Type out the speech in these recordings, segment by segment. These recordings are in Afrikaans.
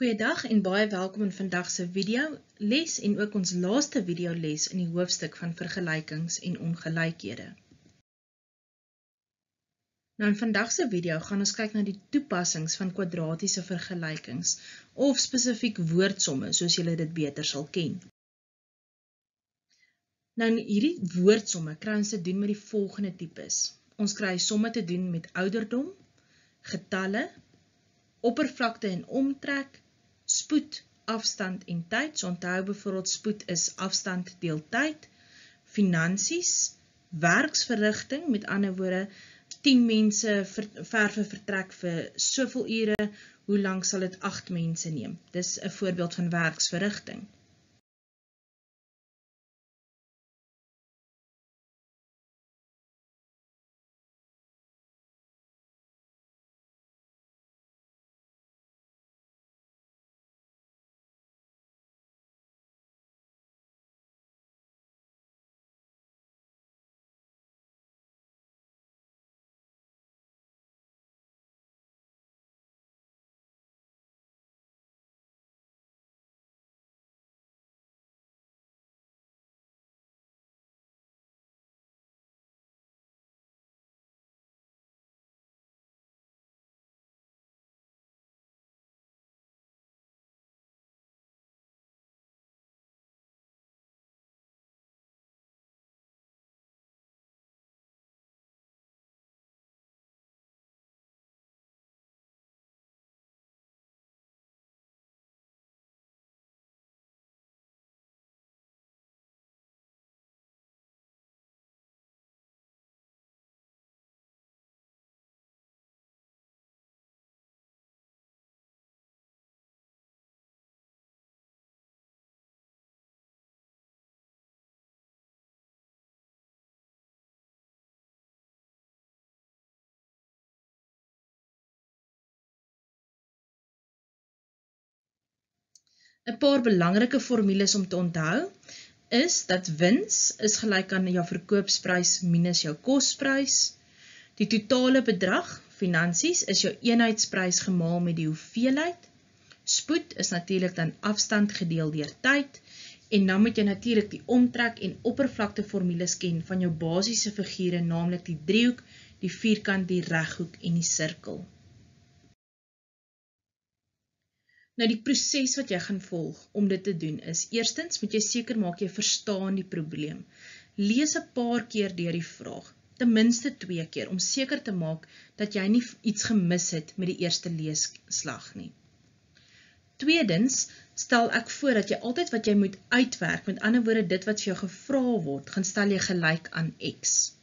Goeiedag en baie welkom in vandag se video les en ook ons laaste video les in die hoofstuk van vergelykings en ongelykhede. Nou in vandag se video gaan ons kyk na die toepassings van kwadratiese vergelykings of spesifiek woordsomme soos julle dit beter sal ken. Nou in hierdie woordsomme kry ons te doen met die volgende tipes. Ons kry somme te doen met ouderdom, getalle, oppervlakte en omtrek, spoed, afstand en tyd. So onthou byvoorbeeld spoed is afstand deel tyd, finansies, werksverrigting, met ander woorde 10 mense verwe vertrek vir soveel ure, hoe lank sal dit 8 mense neem? Dis 'n voorbeeld van werksverrigting. Een paar belangrike formules om te onthou is dat wins is gelyk aan jou verkoopsprys minus jou kosprys. Die totale bedrag, finansies, is jou eenheidsprys gemaal met die hoeveelheid. Spoed is natuurlik dan afstand gedeel deur tyd. En dan moet jy natuurlik die omtrek en oppervlakte formules ken van jou basiese figure, naamlik die driehoek, die vierkant, die reghoek en die sirkel. Nou die proses wat jy gaan volg om dit te doen is, eerstens moet jy seker maak jy verstaan die probleem. Lees 'n paar keer deur die vraag, ten minste 2 keer, om seker te maak dat jy nie iets gemis het met die eerste leesslag nie. Tweedens, stel ek voor dat jy altyd wat jy moet uitwerk, met ander woorde dit wat vir jou gevra word, gaan stel jy gelyk aan X.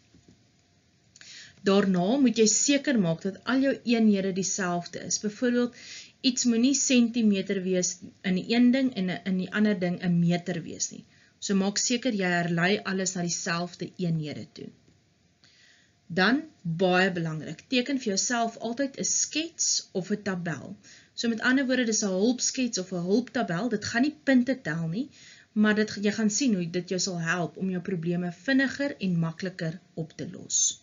Daarna moet jy seker maak dat al jou eenhede dieselfde is. Byvoorbeeld, iets moet nie sentimeter wees in die een ding en in die ander ding 'n meter wees nie. So maak seker jy herlei alles na dieselfde eenhede toe. Dan, baie belangrik, teken vir jouself altyd 'n skets of 'n tabel. So met ander woorde, dis 'n hulpskets of 'n hulptabel, dit gaan nie punte tel nie, maar jy gaan sien hoe dit jou sal help om jou probleme vinniger en makliker op te los.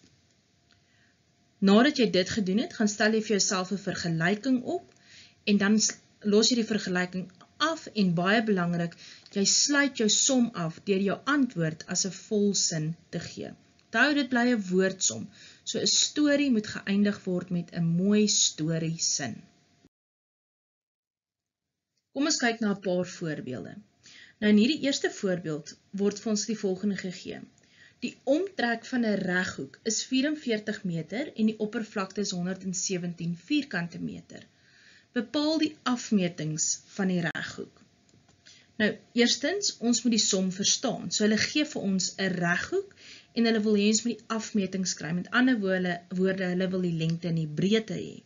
Nadat jy dit gedoen het, gaan stel jy vir jouself 'n vergelyking op, en dan los jy die vergelyking af en baie belangrik, jy sluit jou som af deur jou antwoord as 'n volsin te gee. Onthou, dit bly 'n woordsom, so 'n storie moet geëindig word met 'n mooi storiesin. Kom ons kyk na 'n paar voorbeelde. Nou in hierdie eerste voorbeeld word vir ons die volgende gegee. Die omtrek van 'n reghoek is 44 meter en die oppervlakte is 117 vierkante meter. Bepaal die afmetings van die reghoek. Nou, eerstens, ons moet die som verstaan. So hulle gee vir ons 'n reghoek en hulle wil hê ons moet die afmetings kry. Met ander woorde, hulle wil die lengte en die breedte hê.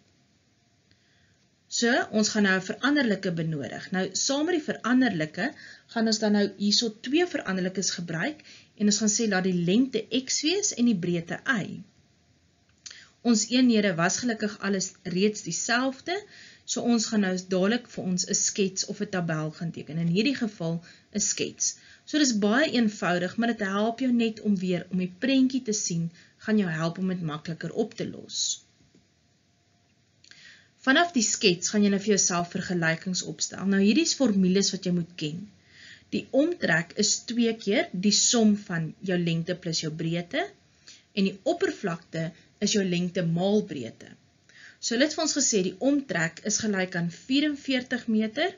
So, ons gaan nou 'n veranderlike benodig. Nou, saam met die veranderlike gaan ons dan nou hierso 2 veranderlikes gebruik en ons gaan sê laat die lengte X wees en die breedte Y. Ons eenhede was gelukkig alles reeds dieselfde, so ons gaan nou dadelik vir ons 'n skets of 'n tabel gaan teken. In hierdie geval 'n skets. So dis baie eenvoudig, maar dit help jou net om die prentjie te sien, gaan jou help om dit makliker op te los. Vanaf die skets gaan jy nou vir jouself vergelykings opstel. Nou hierdie is formules wat jy moet ken. Die omtrek is 2 keer die som van jou lengte plus jou breedte en die oppervlakte is jou lengte maal breedte. So hulle het vir ons gesê die omtrek is gelyk aan 44 meter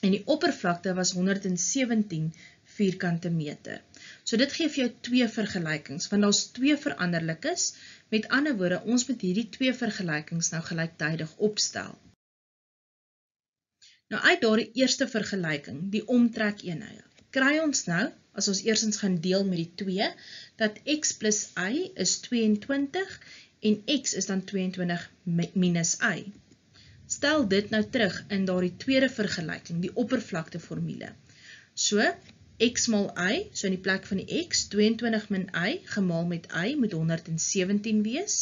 en die oppervlakte was 117 vierkante meter. So dit gee vir jou 2 vergelykings, want daar's 2 veranderlikes. Met ander woorde, ons moet hierdie 2 vergelykings nou gelyktydig opstel. Nou uit daardie eerste vergelyking, die omtrekeenheid, kry ons nou, as ons eerstens gaan deel met die 2, dat x plus y is 22 en x is dan 22 minus y. Stel dit nou terug in daardie tweede vergelyking, die oppervlakteformule. So, x maal y, so in die plek van die x, 22 min y, gemaal met y, moet 117 wees.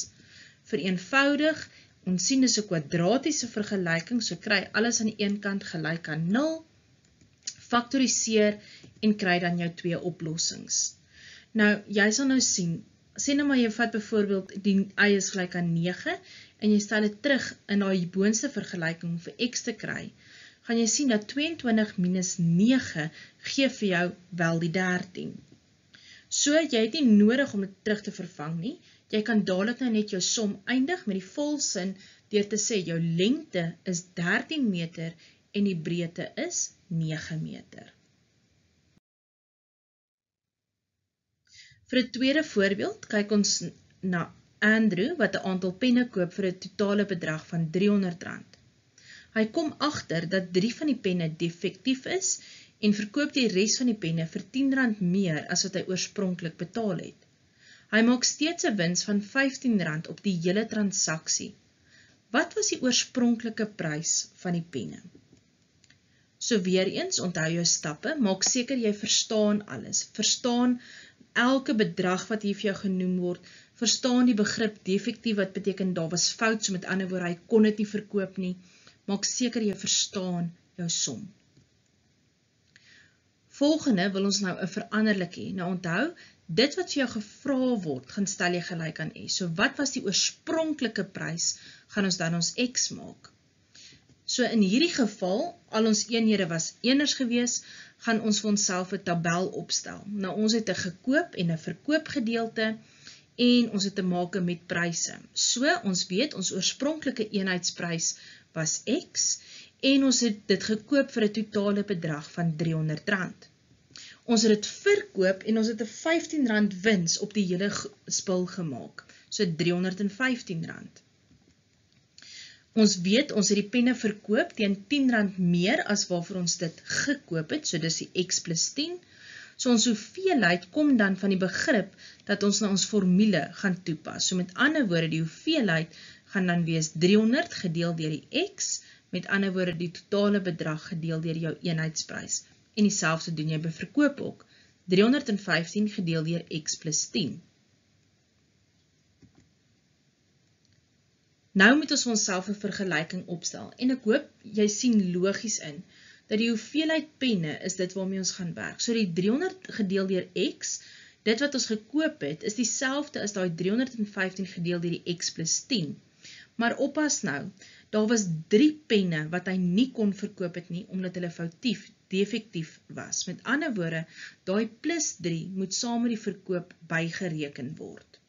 Vereenvoudig, ons sien dis 'n kwadratiese vergelyking, so kry alles aan die een kant gelyk aan 0, faktoriseer en kry dan jou 2 oplossings. Nou, jy sal nou sien, sê nou maar jy vat byvoorbeeld die y is gelyk aan 9 en jy stel dit terug in daai boonste vergelyking om vir x te kry, gaan jy sien dat 22 minus 9 gee vir jou wel die 13. So, jy het nie nodig om dit terug te vervang nie, jy kan dadelik nou net jou som eindig met die volsin deur te sê jou lengte is 13 meter en die breedte is 9 meter. Vir 'n tweede voorbeeld, kyk ons na Andrew wat 'n aantal penne koop vir 'n totale bedrag van R300. Hy kom agter dat 3 van die penne defektief is en verkoop die res van die penne vir R10 meer as wat hy oorspronklik betaal het. Hy maak steeds 'n wins van R15 op die hele transaksie. Wat was die oorspronklike prys van die penne? So weer eens, onthou jou stappe, maak seker jy verstaan alles. Verstaan elke bedrag wat hier vir jou genoem word, verstaan die begrip defektief wat beteken daar was fout, so met ander woorde hy kon dit nie verkoop nie. Maak seker jy verstaan jou som. Volgende wil ons nou 'n veranderlik hê. Nou onthou, dit wat vir jou gevra word, gaan stel jy gelyk aan s. So wat was die oorspronklike prys, gaan ons dan ons x maak. So in hierdie geval, al ons eenhede was eners gewees, gaan ons vir onsself 'n tabel opstel. Nou ons het 'n gekoop en 'n verkoop gedeelte en ons het te maak met pryse. So ons weet ons oorspronklike eenheidsprys was x en ons het dit gekoop vir 'n totale bedrag van R300. Ons het dit verkoop en ons het 'n R15 wins op die hele spul gemaak. So R315. Ons weet ons het die penne verkoop teen R10 meer as waarvoor ons dit gekoop het, so dis die x plus 10. So ons hoeveelheid kom dan van die begrip dat ons na ons formule gaan toepas. So met ander woorde, die hoeveelheid gaan dan wees 300 gedeel deur die x, met ander woorde die totale bedrag gedeel deur jou eenheidsprys. En dieselfde doen jy by verkoop ook. 315 gedeel deur x plus 10. Nou moet ons onsself 'n vergelyking opstel en ek hoop jy sien logies in dat die hoeveelheid penne is dit waarmee ons gaan werk. So die 300 gedeel deur x, dit wat ons gekoop het, is dieselfde as daai 315 gedeel deur die x plus 10. Maar oppas nou, daar was 3 penne wat hy nie kon verkoop het nie, omdat hulle foutief, defektief was. Met ander woorde, daai plus 3 moet saam met die verkoop bygereken word.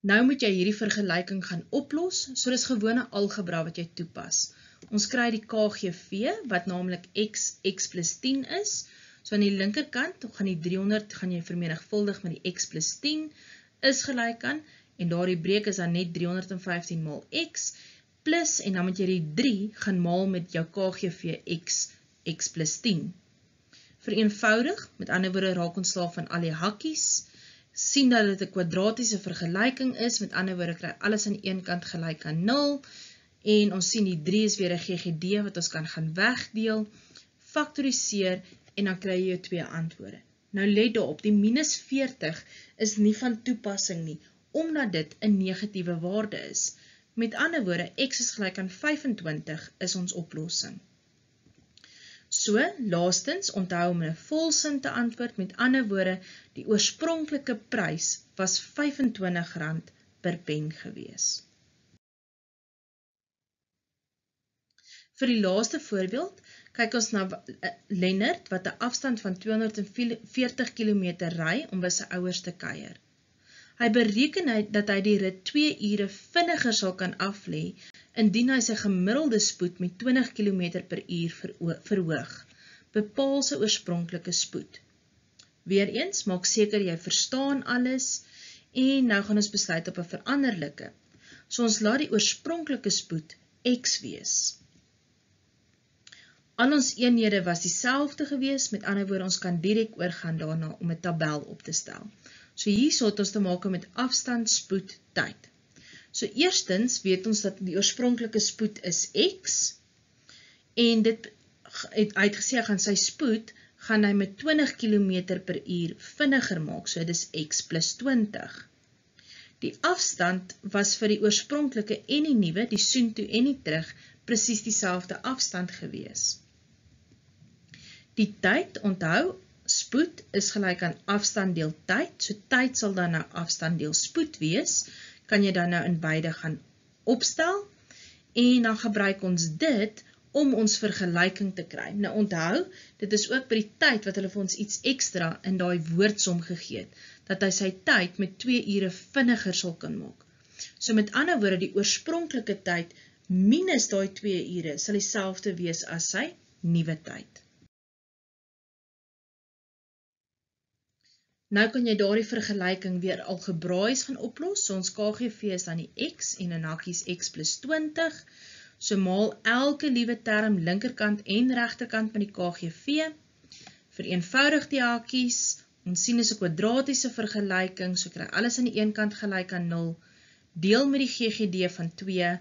Nou moet jy hierdie vergelyking gaan oplos, so dis gewone algebra wat jy toepas. Ons kry die KGV, wat naamlik x plus 10 is. So aan die linkerkant, gaan die 300 gaan jy vermenigvuldig met die x plus 10, is gelyk aan, en daardie breek is dan net 315 maal x, plus, en dan moet jy die 3 gaan maal met jou KGV x plus 10. Vereenvoudig, met ander woorde raak ons slaaf van al die hakkies, sien dat dit 'n kwadratiese vergelyking is, met ander woorde kry alles aan die een kant gelyk aan 0, en ons sien die 3 is weer 'n GGD wat ons kan gaan wegdeel, faktoriseer, en dan kry jy jou 2 antwoorde. Nou let daarop, die minus 40 is nie van toepassing nie, omdat dit 'n negatiewe waarde is. Met ander woorde, x is gelyk aan 25 is ons oplossing. So, laastens, onthou om 'n volsin te antwoord, met ander woorde, die oorspronklike prys was R25 per pen gewees. Vir die laaste voorbeeld, kyk ons na Lennard wat 'n afstand van 240 km ry om by sy ouers te kuier. Hy bereken dat hy die rit 2 ure vinniger sal kan aflê indien hy sy gemiddelde spoed met 20 km per uur verhoog. Bepaal sy oorspronklike spoed. Weereens, maak seker jy verstaan alles en nou gaan ons besluit op 'n veranderlike. So ons laat die oorspronklike spoed x wees. Al ons eenhede was dieselfde gewees, met ander woorde ons kan direk oorgaan daarna om 'n tabel op te stel. So hierso het ons te maak met afstand, spoed, tyd. So eerstens weet ons dat die oorspronklike spoed is x en dit het uitgesê hy gaan sy spoed gaan hy met 20 km per uur vinniger maak, so dit is x plus 20. Die afstand was vir die oorspronklike en die nuwe, die soontoe en die terug, presies dieselfde afstand gewees. Die tyd, onthou, spoed is gelyk aan afstand deel tyd, so tyd sal dan nou afstand deel spoed wees, kan jy dan nou in beide gaan opstel, en dan gebruik ons dit om ons vergelyking te kry. Nou onthou, dit is ook by die tyd wat hulle vir ons iets ekstra in daai woordsom gegee het, dat hy sy tyd met 2 ure vinniger sal kan maak. So met ander woorde, die oorspronklike tyd minus daai 2 ure sal dieselfde wees as sy nuwe tyd. Nou kan jy daardie vergelyking weer algebraïs gaan oplos, so ons KGV is dan die x en in hakkies x plus 20, so maal elke liewe term linkerkant en regterkant van die KGV, vereenvoudig die hakkies, ons sien is 'n kwadratiese vergelyking, so kry alles aan die een kant gelyk aan 0, deel met die GGD van 2,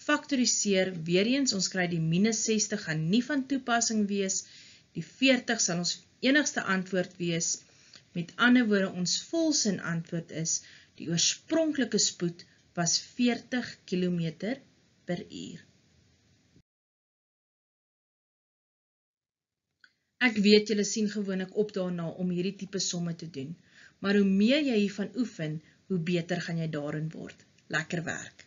faktoriseer, weer eens, ons kry die minus 60 gaan nie van toepassing wees, die 40 sal ons enigste antwoord wees, met ander woorde, ons volsin antwoord is, die oorspronklike spoed was 40 km per uur. Ek weet julle sien gewoonlik op daarna om hierdie tipe somme te doen, maar hoe meer jy hiervan oefen, hoe beter gaan jy daarin word. Lekker werk!